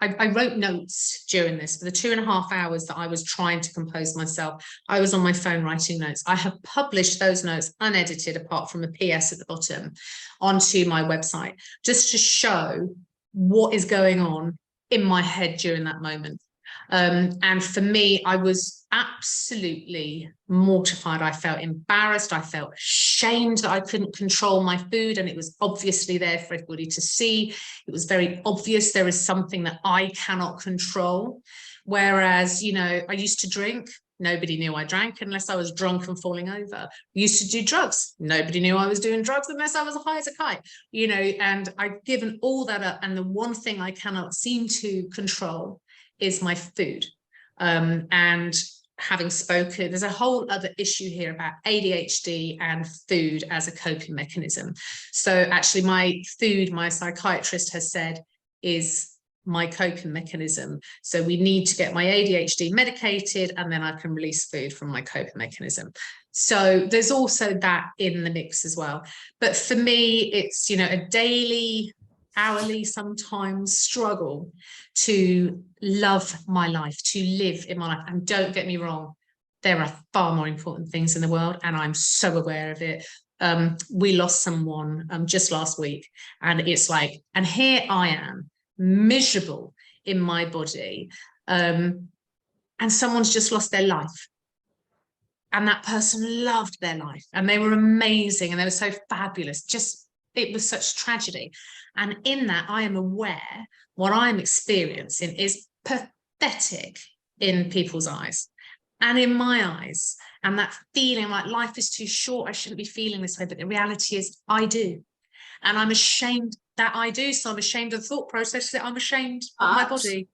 I wrote notes during this. For the 2.5 hours that I was trying to compose myself, I was on my phone writing notes. I have published those notes unedited, apart from a PS at the bottom, onto my website, just to show what is going on in my head during that moment. And for me, I was absolutely mortified. I felt embarrassed. I felt ashamed that I couldn't control my food, and it was obviously there for everybody to see. It was very obvious there is something that I cannot control. Whereas, you know, I used to drink. Nobody knew I drank unless I was drunk and falling over. I used to do drugs. Nobody knew I was doing drugs unless I was high as a kite, you know, and I've given all that up. And the one thing I cannot seem to control is my food. And having spoken, there's a whole other issue here about ADHD and food as a coping mechanism. So actually my food, my psychiatrist has said, is my coping mechanism. So we need to get my ADHD medicated, and then I can release food from my coping mechanism. So there's also that in the mix as well. But for me, it's, you know, a daily, hourly, sometimes struggle to love my life, to live in my life. And don't get me wrong, there are far more important things in the world, and I'm so aware of it. We lost someone just last week, and it's like, and here I am, miserable in my body, and someone's just lost their life, and that person loved their life, and they were amazing, and they were so fabulous. Just, it was such tragedy. And in that, I am aware what I'm experiencing is pathetic in people's eyes and in my eyes, and that feeling like life is too short, I shouldn't be feeling this way. But the reality is I do, and I'm ashamed that I do. So I'm ashamed of the thought process, that I'm ashamed of my body.